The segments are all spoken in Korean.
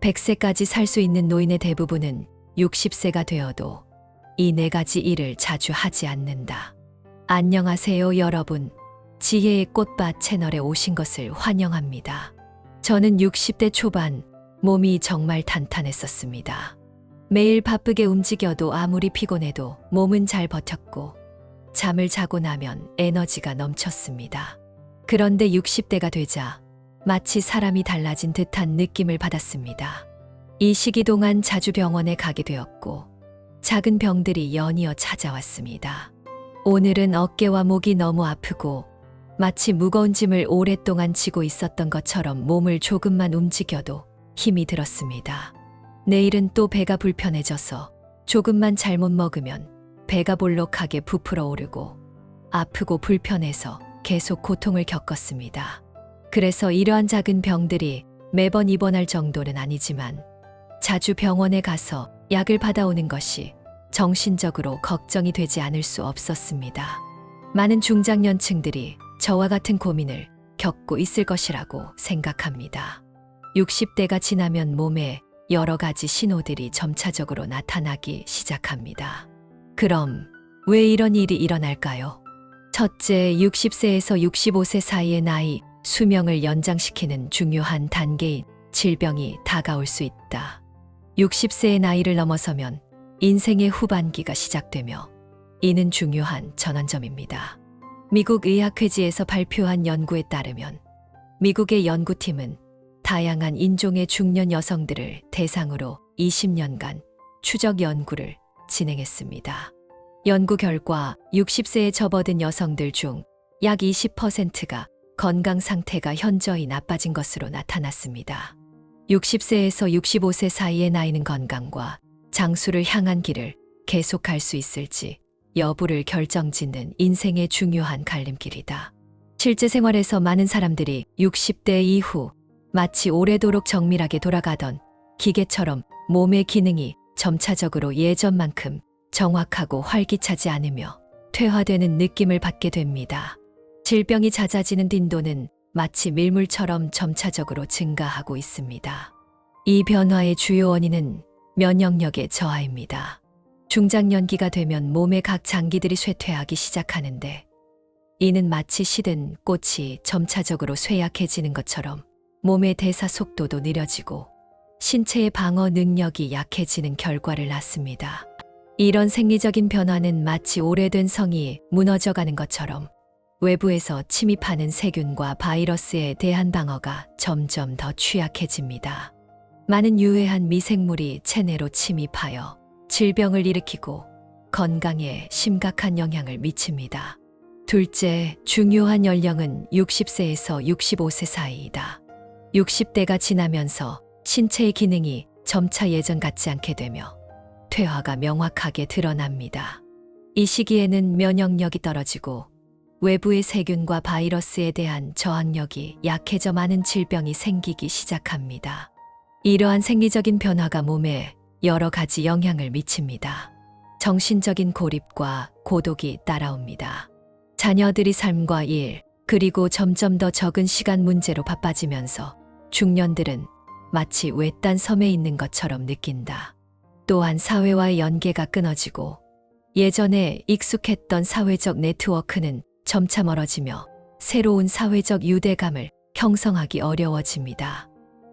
100세까지 살 수 있는 노인의 대부분은 60세가 되어도 이 네 가지 일을 자주 하지 않는다. 안녕하세요, 여러분. 지혜의 꽃밭 채널에 오신 것을 환영합니다. 저는 60대 초반 몸이 정말 탄탄했었습니다. 매일 바쁘게 움직여도 아무리 피곤해도 몸은 잘 버텼고 잠을 자고 나면 에너지가 넘쳤습니다. 그런데 60대가 되자 마치 사람이 달라진 듯한 느낌을 받았습니다. 이 시기 동안 자주 병원에 가게 되었고 작은 병들이 연이어 찾아왔습니다. 오늘은 어깨와 목이 너무 아프고 마치 무거운 짐을 오랫동안 지고 있었던 것처럼 몸을 조금만 움직여도 힘이 들었습니다. 내일은 또 배가 불편해져서 조금만 잘못 먹으면 배가 볼록하게 부풀어 오르고 아프고 불편해서 계속 고통을 겪었습니다. 그래서 이러한 작은 병들이 매번 입원할 정도는 아니지만 자주 병원에 가서 약을 받아오는 것이 정신적으로 걱정이 되지 않을 수 없었습니다. 많은 중장년층들이 저와 같은 고민을 겪고 있을 것이라고 생각합니다. 60대가 지나면 몸에 여러 가지 신호들이 점차적으로 나타나기 시작합니다. 그럼 왜 이런 일이 일어날까요? 첫째, 60세에서 65세 사이의 나이, 수명을 연장시키는 중요한 단계인 질병이 다가올 수 있다. 60세의 나이를 넘어서면 인생의 후반기가 시작되며 이는 중요한 전환점입니다. 미국 의학회지에서 발표한 연구에 따르면 미국의 연구팀은 다양한 인종의 중년 여성들을 대상으로 20년간 추적 연구를 진행했습니다. 연구 결과 60세에 접어든 여성들 중 약 20%가 건강 상태가 현저히 나빠진 것으로 나타났습니다. 60세에서 65세 사이의 나이는 건강과 장수를 향한 길을 계속 갈 수 있을지 여부를 결정짓는 인생의 중요한 갈림길이다. 실제 생활에서 많은 사람들이 60대 이후 마치 오래도록 정밀하게 돌아가던 기계처럼 몸의 기능이 점차적으로 예전만큼 정확하고 활기차지 않으며 퇴화되는 느낌을 받게 됩니다. 질병이 잦아지는 빈도는 마치 밀물처럼 점차적으로 증가하고 있습니다. 이 변화의 주요 원인은 면역력의 저하입니다. 중장년기가 되면 몸의 각 장기들이 쇠퇴하기 시작하는데 이는 마치 시든 꽃이 점차적으로 쇠약해지는 것처럼 몸의 대사 속도도 느려지고 신체의 방어 능력이 약해지는 결과를 낳습니다. 이런 생리적인 변화는 마치 오래된 성이 무너져가는 것처럼 외부에서 침입하는 세균과 바이러스에 대한 방어가 점점 더 취약해집니다. 많은 유해한 미생물이 체내로 침입하여 질병을 일으키고 건강에 심각한 영향을 미칩니다. 둘째, 중요한 연령은 60세에서 65세 사이이다. 60대가 지나면서 신체의 기능이 점차 예전 같지 않게 되며 퇴화가 명확하게 드러납니다. 이 시기에는 면역력이 떨어지고 외부의 세균과 바이러스에 대한 저항력이 약해져 많은 질병이 생기기 시작합니다. 이러한 생리적인 변화가 몸에 여러 가지 영향을 미칩니다. 정신적인 고립과 고독이 따라옵니다. 자녀들이 삶과 일, 그리고 점점 더 적은 시간 문제로 바빠지면서 중년들은 마치 외딴 섬에 있는 것처럼 느낀다. 또한 사회와의 연계가 끊어지고 예전에 익숙했던 사회적 네트워크는 점차 멀어지며 새로운 사회적 유대감을 형성하기 어려워집니다.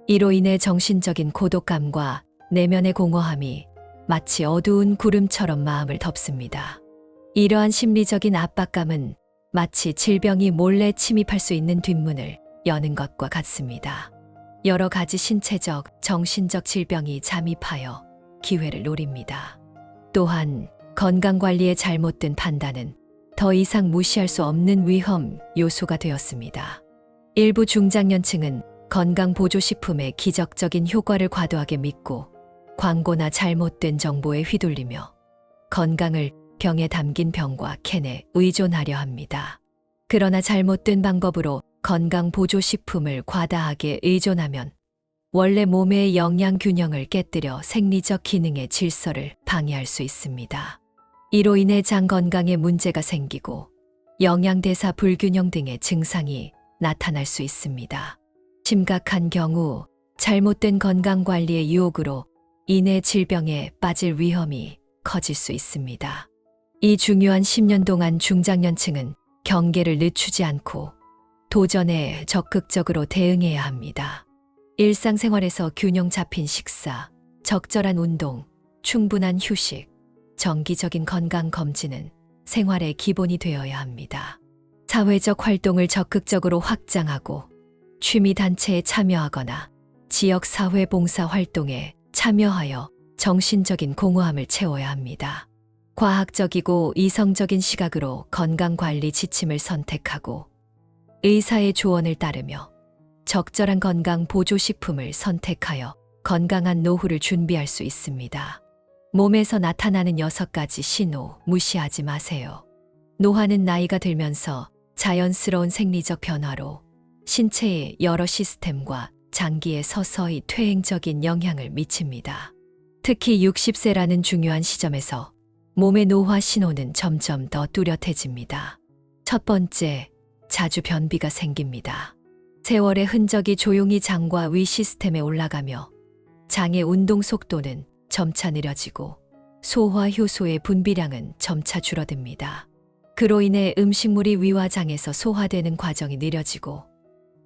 이로 인해 정신적인 고독감과 내면의 공허함이 마치 어두운 구름처럼 마음을 덮습니다. 이러한 심리적인 압박감은 마치 질병이 몰래 침입할 수 있는 뒷문을 여는 것과 같습니다. 여러 가지 신체적, 정신적 질병이 잠입하여 기회를 노립니다. 또한 건강관리의 잘못된 판단은 더 이상 무시할 수 없는 위험 요소가 되었습니다. 일부 중장년층은 건강보조식품의 기적적인 효과를 과도하게 믿고 광고나 잘못된 정보에 휘둘리며 건강을 병에 담긴 병과 캔에 의존하려 합니다. 그러나 잘못된 방법으로 건강보조식품을 과다하게 의존하면 원래 몸의 영양 균형을 깨뜨려 생리적 기능의 질서를 방해할 수 있습니다. 이로 인해 장 건강에 문제가 생기고 영양대사 불균형 등의 증상이 나타날 수 있습니다. 심각한 경우 잘못된 건강관리의 유혹으로 인해 질병에 빠질 위험이 커질 수 있습니다. 이 중요한 10년 동안 중장년층은 경계를 늦추지 않고 도전에 적극적으로 대응해야 합니다. 일상생활에서 균형 잡힌 식사, 적절한 운동, 충분한 휴식, 정기적인 건강검진은 생활의 기본이 되어야 합니다. 사회적 활동을 적극적으로 확장하고 취미단체에 참여하거나 지역사회 봉사 활동에 참여하여 정신적인 공허함을 채워야 합니다. 과학적이고 이성적인 시각으로 건강관리 지침을 선택하고 의사의 조언을 따르며 적절한 건강 보조식품을 선택하여 건강한 노후를 준비할 수 있습니다. 몸에서 나타나는 6가지 신호 무시하지 마세요. 노화는 나이가 들면서 자연스러운 생리적 변화로 신체의 여러 시스템과 장기에 서서히 퇴행적인 영향을 미칩니다. 특히 60세라는 중요한 시점에서 몸의 노화 신호는 점점 더 뚜렷해집니다. 첫 번째, 자주 변비가 생깁니다. 세월의 흔적이 조용히 장과 위 시스템에 올라가며 장의 운동 속도는 점차 느려지고 소화 효소의 분비량은 점차 줄어듭니다. 그로 인해 음식물이 위와 장에서 소화되는 과정이 느려지고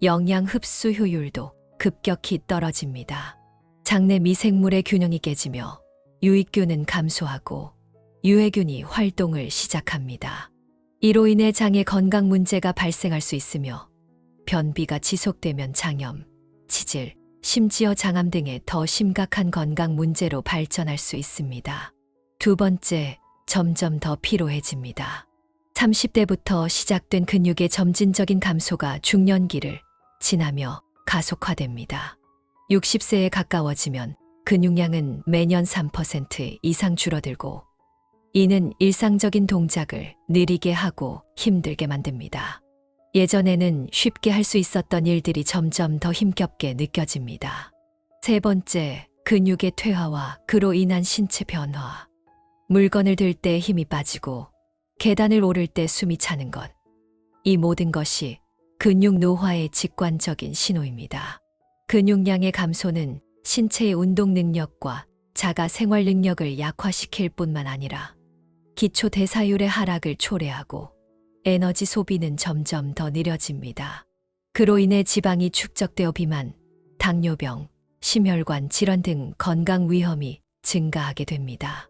영양 흡수 효율도 급격히 떨어집니다. 장내 미생물의 균형이 깨지며 유익균은 감소하고 유해균이 활동을 시작합니다. 이로 인해 장의 건강 문제가 발생할 수 있으며 변비가 지속되면 장염, 치질, 심지어 장암 등의 더 심각한 건강 문제로 발전할 수 있습니다. 두 번째, 점점 더 피로해집니다. 30대부터 시작된 근육의 점진적인 감소가 중년기를 지나며 가속화됩니다. 60세에 가까워지면 근육량은 매년 3% 이상 줄어들고 이는 일상적인 동작을 느리게 하고 힘들게 만듭니다. 예전에는 쉽게 할 수 있었던 일들이 점점 더 힘겹게 느껴집니다. 세 번째, 근육의 퇴화와 그로 인한 신체 변화. 물건을 들 때 힘이 빠지고 계단을 오를 때 숨이 차는 것. 이 모든 것이 근육 노화의 직관적인 신호입니다. 근육량의 감소는 신체의 운동 능력과 자가 생활 능력을 약화시킬 뿐만 아니라 기초 대사율의 하락을 초래하고 에너지 소비는 점점 더 느려집니다. 그로 인해 지방이 축적되어 비만, 당뇨병, 심혈관 질환 등 건강 위험이 증가하게 됩니다.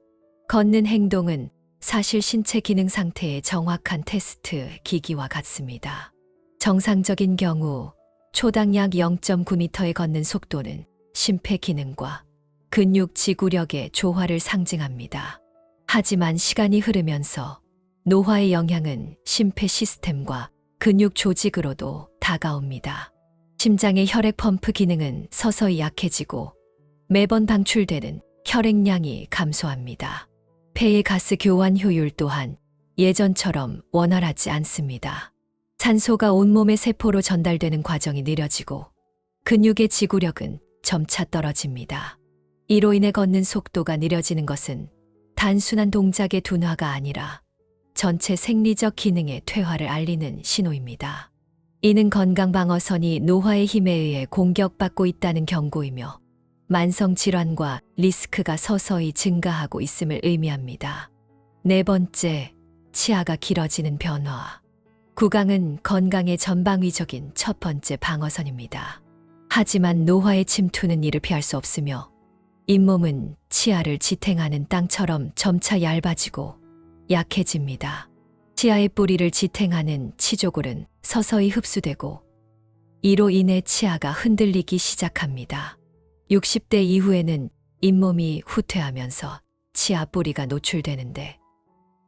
걷는 행동은 사실 신체 기능 상태의 정확한 테스트 기기와 같습니다. 정상적인 경우 초당 약 0.9m의 걷는 속도는 심폐 기능과 근육 지구력의 조화를 상징합니다. 하지만 시간이 흐르면서 노화의 영향은 심폐 시스템과 근육 조직으로도 다가옵니다. 심장의 혈액 펌프 기능은 서서히 약해지고 매번 방출되는 혈액량이 감소합니다. 폐의 가스 교환 효율 또한 예전처럼 원활하지 않습니다. 산소가 온몸의 세포로 전달되는 과정이 느려지고 근육의 지구력은 점차 떨어집니다. 이로 인해 걷는 속도가 느려지는 것은 단순한 동작의 둔화가 아니라 전체 생리적 기능의 퇴화를 알리는 신호입니다. 이는 건강방어선이 노화의 힘에 의해 공격받고 있다는 경고이며 만성질환과 리스크가 서서히 증가하고 있음을 의미합니다. 네 번째, 치아가 길어지는 변화. 구강은 건강의 전방위적인 첫 번째 방어선입니다. 하지만 노화의 침투는 이를 피할 수 없으며 잇몸은 치아를 지탱하는 땅처럼 점차 얇아지고 약해집니다. 치아의 뿌리를 지탱하는 치조골은 서서히 흡수되고 이로 인해 치아가 흔들리기 시작합니다. 60대 이후에는 잇몸이 후퇴하면서 치아 뿌리가 노출되는데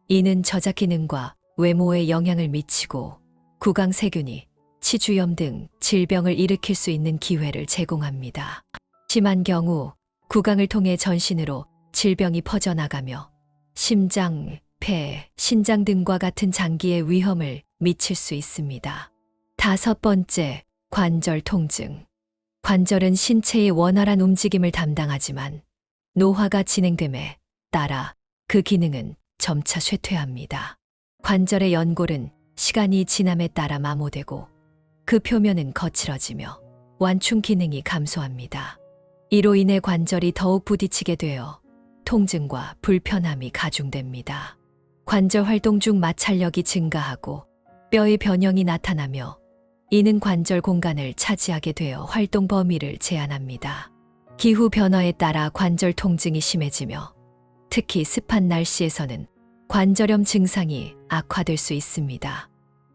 이는 저작 기능과 외모에 영향을 미치고 구강 세균이 치주염 등 질병을 일으킬 수 있는 기회를 제공합니다. 심한 경우 구강을 통해 전신으로 질병이 퍼져나가며 심장, 폐, 신장 등과 같은 장기에 위험을 미칠 수 있습니다. 다섯 번째, 관절 통증. 관절은 신체의 원활한 움직임을 담당하지만 노화가 진행됨에 따라 그 기능은 점차 쇠퇴합니다. 관절의 연골은 시간이 지남에 따라 마모되고 그 표면은 거칠어지며 완충 기능이 감소합니다. 이로 인해 관절이 더욱 부딪히게 되어 통증과 불편함이 가중됩니다. 관절 활동 중 마찰력이 증가하고 뼈의 변형이 나타나며 이는 관절 공간을 차지하게 되어 활동 범위를 제한합니다. 기후 변화에 따라 관절 통증이 심해지며 특히 습한 날씨에서는 관절염 증상이 악화될 수 있습니다.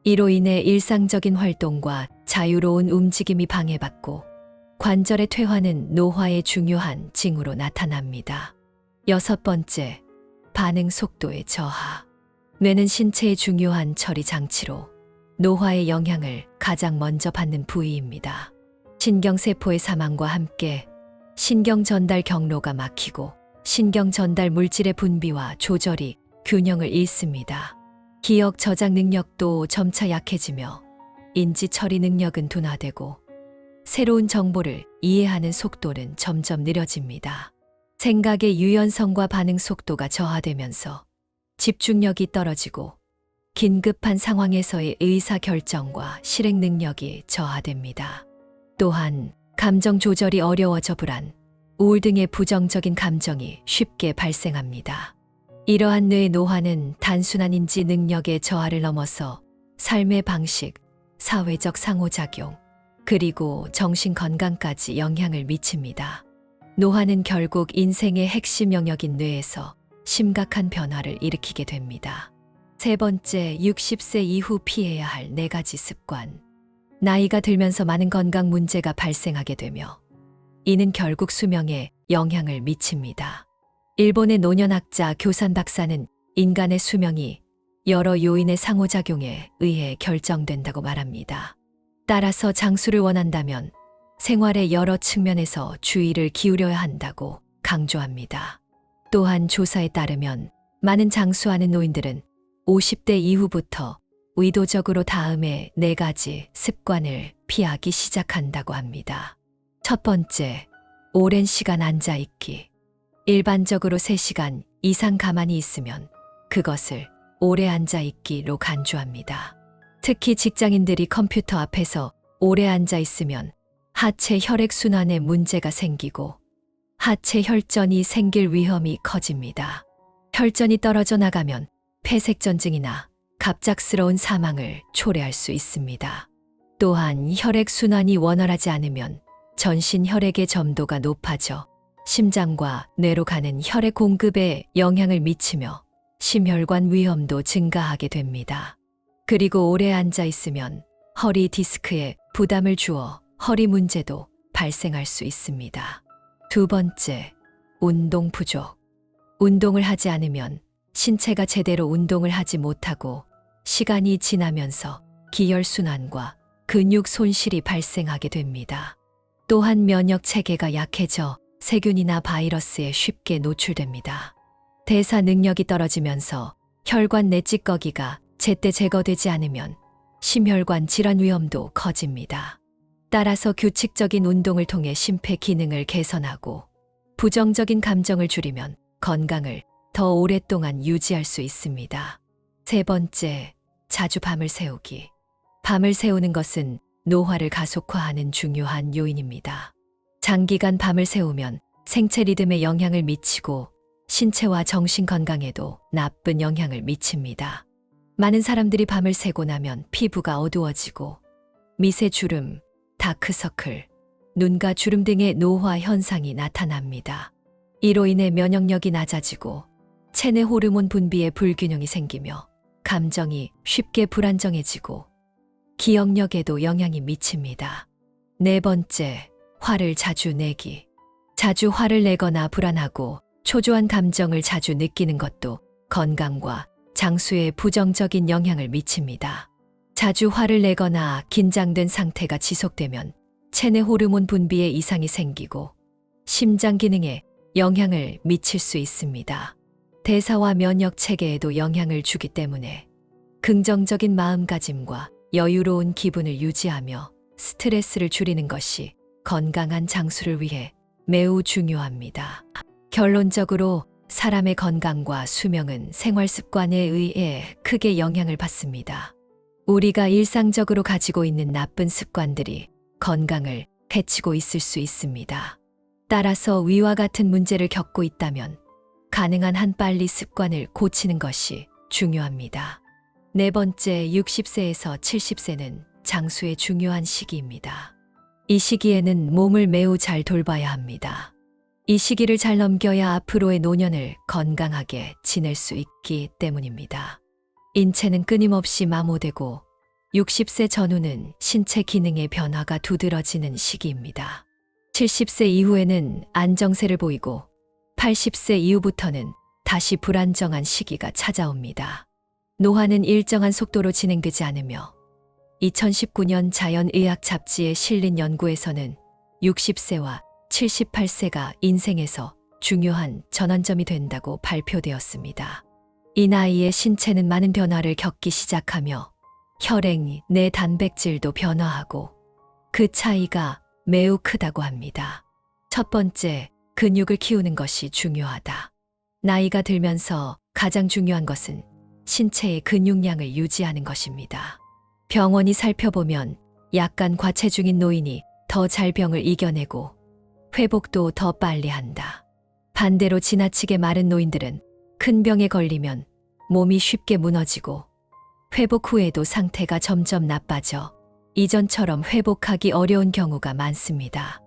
이로 인해 일상적인 활동과 자유로운 움직임이 방해받고 관절의 퇴화는 노화의 중요한 징후로 나타납니다. 6번째, 반응 속도의 저하. 뇌는 신체의 중요한 처리 장치로 노화의 영향을 가장 먼저 받는 부위입니다. 신경세포의 사망과 함께 신경 전달 경로가 막히고 신경 전달 물질의 분비와 조절이 균형을 잃습니다. 기억 저장 능력도 점차 약해지며 인지 처리 능력은 둔화되고 새로운 정보를 이해하는 속도는 점점 느려집니다. 생각의 유연성과 반응 속도가 저하되면서 집중력이 떨어지고 긴급한 상황에서의 의사 결정과 실행 능력이 저하됩니다. 또한 감정 조절이 어려워져 불안, 우울 등의 부정적인 감정이 쉽게 발생합니다. 이러한 뇌의 노화는 단순한 인지 능력의 저하를 넘어서 삶의 방식, 사회적 상호작용, 그리고 정신 건강까지 영향을 미칩니다. 노화는 결국 인생의 핵심 영역인 뇌에서 심각한 변화를 일으키게 됩니다. 3번째, 60세 이후 피해야 할 4가지 습관. 나이가 들면서 많은 건강 문제가 발생하게 되며 이는 결국 수명에 영향을 미칩니다. 일본의 노년학자 교산 박사는 인간의 수명이 여러 요인의 상호작용에 의해 결정된다고 말합니다. 따라서 장수를 원한다면 생활의 여러 측면에서 주의를 기울여야 한다고 강조합니다. 또한 조사에 따르면 많은 장수하는 노인들은 50대 이후부터 의도적으로 다음의 4가지 습관을 피하기 시작한다고 합니다. 첫 번째, 오랜 시간 앉아있기. 일반적으로 3시간 이상 가만히 있으면 그것을 오래 앉아있기로 간주합니다. 특히 직장인들이 컴퓨터 앞에서 오래 앉아있으면 하체 혈액순환에 문제가 생기고 하체 혈전이 생길 위험이 커집니다. 혈전이 떨어져 나가면 폐색전증이나 갑작스러운 사망을 초래할 수 있습니다. 또한 혈액순환이 원활하지 않으면 전신 혈액의 점도가 높아져 심장과 뇌로 가는 혈액 공급에 영향을 미치며 심혈관 위험도 증가하게 됩니다. 그리고 오래 앉아 있으면 허리 디스크에 부담을 주어 허리 문제도 발생할 수 있습니다. 2번째, 운동 부족. 운동을 하지 않으면 신체가 제대로 운동을 하지 못하고 시간이 지나면서 기혈순환과 근육 손실이 발생하게 됩니다. 또한 면역 체계가 약해져 세균이나 바이러스에 쉽게 노출됩니다. 대사 능력이 떨어지면서 혈관 내 찌꺼기가 제때 제거되지 않으면 심혈관 질환 위험도 커집니다. 따라서 규칙적인 운동을 통해 심폐 기능을 개선하고 부정적인 감정을 줄이면 건강을 더 오랫동안 유지할 수 있습니다. 3번째, 자주 밤을 새우기. 밤을 새우는 것은 노화를 가속화하는 중요한 요인입니다. 장기간 밤을 새우면 생체 리듬에 영향을 미치고 신체와 정신 건강에도 나쁜 영향을 미칩니다. 많은 사람들이 밤을 새고 나면 피부가 어두워지고 미세 주름, 다크서클, 눈가 주름 등의 노화 현상이 나타납니다. 이로 인해 면역력이 낮아지고 체내 호르몬 분비에 불균형이 생기며 감정이 쉽게 불안정해지고 기억력에도 영향이 미칩니다. 4번째, 화를 자주 내기. 자주 화를 내거나 불안하고 초조한 감정을 자주 느끼는 것도 건강과 장수에 부정적인 영향을 미칩니다. 자주 화를 내거나 긴장된 상태가 지속되면 체내 호르몬 분비에 이상이 생기고 심장 기능에 영향을 미칠 수 있습니다. 대사와 면역 체계에도 영향을 주기 때문에 긍정적인 마음가짐과 여유로운 기분을 유지하며 스트레스를 줄이는 것이 건강한 장수를 위해 매우 중요합니다. 결론적으로 사람의 건강과 수명은 생활 습관에 의해 크게 영향을 받습니다. 우리가 일상적으로 가지고 있는 나쁜 습관들이 건강을 해치고 있을 수 있습니다. 따라서 위와 같은 문제를 겪고 있다면 가능한 한 빨리 습관을 고치는 것이 중요합니다. 네 번째, 60세에서 70세는 장수의 중요한 시기입니다. 이 시기에는 몸을 매우 잘 돌봐야 합니다. 이 시기를 잘 넘겨야 앞으로의 노년을 건강하게 지낼 수 있기 때문입니다. 인체는 끊임없이 마모되고 60세 전후는 신체 기능의 변화가 두드러지는 시기입니다. 70세 이후에는 안정세를 보이고 80세 이후부터는 다시 불안정한 시기가 찾아옵니다. 노화는 일정한 속도로 진행되지 않으며 2019년 자연의학 잡지에 실린 연구에서는 60세와 78세가 인생에서 중요한 전환점이 된다고 발표되었습니다. 이 나이에 신체는 많은 변화를 겪기 시작하며 혈행, 내 단백질도 변화하고 그 차이가 매우 크다고 합니다. 첫 번째, 근육을 키우는 것이 중요하다. 나이가 들면서 가장 중요한 것은 신체의 근육량을 유지하는 것입니다. 병원이 살펴보면 약간 과체중인 노인이 더 잘 병을 이겨내고 회복도 더 빨리 한다. 반대로 지나치게 마른 노인들은 큰 병에 걸리면 몸이 쉽게 무너지고 회복 후에도 상태가 점점 나빠져 이전처럼 회복하기 어려운 경우가 많습니다.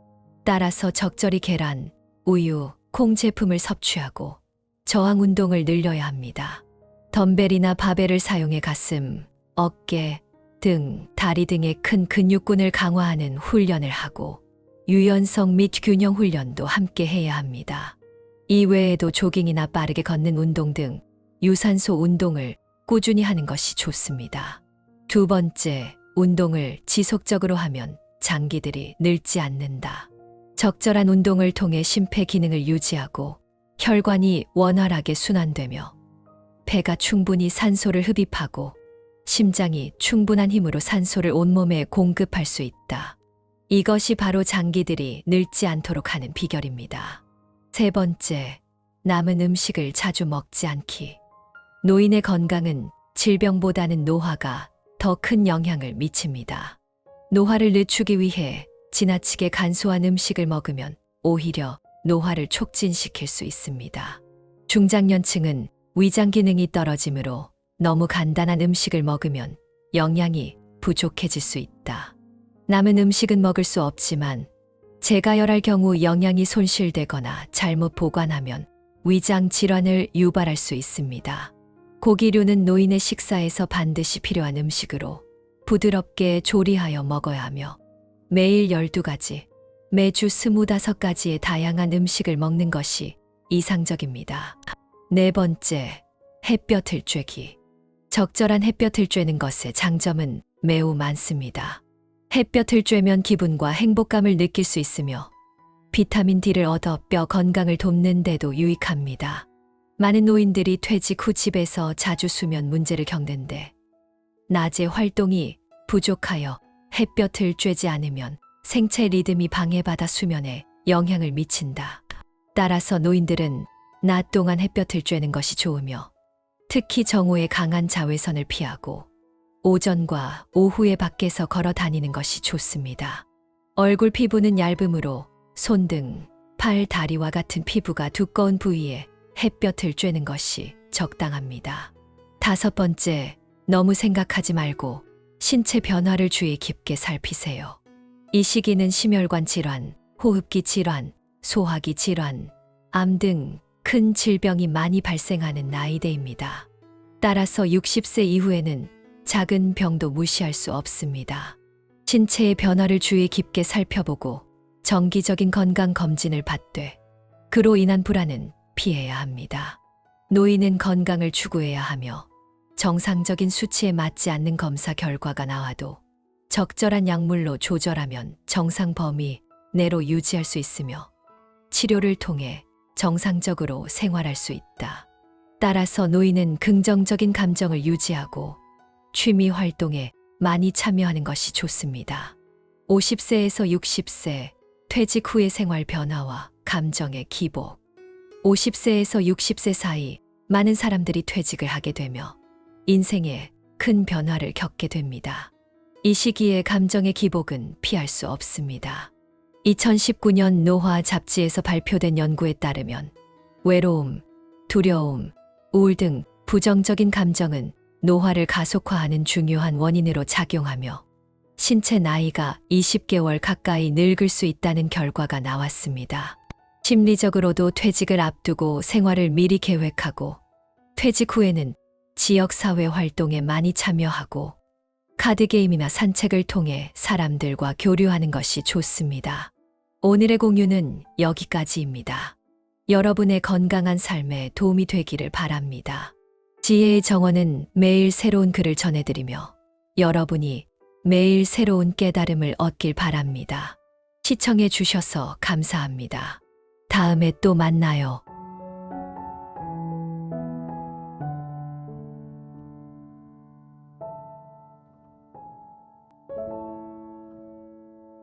따라서 적절히 계란, 우유, 콩 제품을 섭취하고 저항 운동을 늘려야 합니다. 덤벨이나 바벨을 사용해 가슴, 어깨, 등, 다리 등의 큰 근육군을 강화하는 훈련을 하고 유연성 및 균형 훈련도 함께 해야 합니다. 이외에도 조깅이나 빠르게 걷는 운동 등 유산소 운동을 꾸준히 하는 것이 좋습니다. 두 번째, 운동을 지속적으로 하면 장기들이 늙지 않는다. 적절한 운동을 통해 심폐 기능을 유지하고 혈관이 원활하게 순환되며 폐가 충분히 산소를 흡입하고 심장이 충분한 힘으로 산소를 온몸에 공급할 수 있다. 이것이 바로 장기들이 늙지 않도록 하는 비결입니다. 세 번째, 남은 음식을 자주 먹지 않기. 노인의 건강은 질병보다는 노화가 더 큰 영향을 미칩니다. 노화를 늦추기 위해 지나치게 간소한 음식을 먹으면 오히려 노화를 촉진시킬 수 있습니다. 중장년층은 위장 기능이 떨어지므로 너무 간단한 음식을 먹으면 영양이 부족해질 수 있다. 남은 음식은 먹을 수 없지만 재가열할 경우 영양이 손실되거나 잘못 보관하면 위장 질환을 유발할 수 있습니다. 고기류는 노인의 식사에서 반드시 필요한 음식으로 부드럽게 조리하여 먹어야 하며 매일 12가지, 매주 25가지의 다양한 음식을 먹는 것이 이상적입니다. 네 번째, 햇볕을 쬐기. 적절한 햇볕을 쬐는 것의 장점은 매우 많습니다. 햇볕을 쬐면 기분과 행복감을 느낄 수 있으며 비타민 D를 얻어 뼈 건강을 돕는 데도 유익합니다. 많은 노인들이 퇴직 후 집에서 자주 수면 문제를 겪는데 낮에 활동이 부족하여 햇볕을 쬐지 않으면 생체 리듬이 방해받아 수면에 영향을 미친다. 따라서 노인들은 낮 동안 햇볕을 쬐는 것이 좋으며 특히 정오에 강한 자외선을 피하고 오전과 오후에 밖에서 걸어 다니는 것이 좋습니다. 얼굴 피부는 얇으므로 손등, 팔, 다리와 같은 피부가 두꺼운 부위에 햇볕을 쬐는 것이 적당합니다. 다섯 번째, 너무 생각하지 말고 신체 변화를 주의 깊게 살피세요. 이 시기는 심혈관 질환, 호흡기 질환, 소화기 질환, 암 등 큰 질병이 많이 발생하는 나이대입니다. 따라서 60세 이후에는 작은 병도 무시할 수 없습니다. 신체의 변화를 주의 깊게 살펴보고 정기적인 건강 검진을 받되 그로 인한 불안은 피해야 합니다. 노인은 건강을 추구해야 하며 정상적인 수치에 맞지 않는 검사 결과가 나와도 적절한 약물로 조절하면 정상 범위 내로 유지할 수 있으며 치료를 통해 정상적으로 생활할 수 있다. 따라서 노인은 긍정적인 감정을 유지하고 취미 활동에 많이 참여하는 것이 좋습니다. 50세에서 60세, 퇴직 후의 생활 변화와 감정의 기복. 50세에서 60세 사이 많은 사람들이 퇴직을 하게 되며 인생에 큰 변화를 겪게 됩니다. 이 시기에 감정의 기복은 피할 수 없습니다. 2019년 노화 잡지에서 발표된 연구에 따르면 외로움, 두려움, 우울 등 부정적인 감정은 노화를 가속화하는 중요한 원인으로 작용하며 신체 나이가 20개월 가까이 늙을 수 있다는 결과가 나왔습니다. 심리적으로도 퇴직을 앞두고 생활을 미리 계획하고 퇴직 후에는 지역사회 활동에 많이 참여하고 카드게임이나 산책을 통해 사람들과 교류하는 것이 좋습니다. 오늘의 공유는 여기까지입니다. 여러분의 건강한 삶에 도움이 되기를 바랍니다. 지혜의 정원은 매일 새로운 글을 전해드리며 여러분이 매일 새로운 깨달음을 얻길 바랍니다. 시청해 주셔서 감사합니다. 다음에 또 만나요.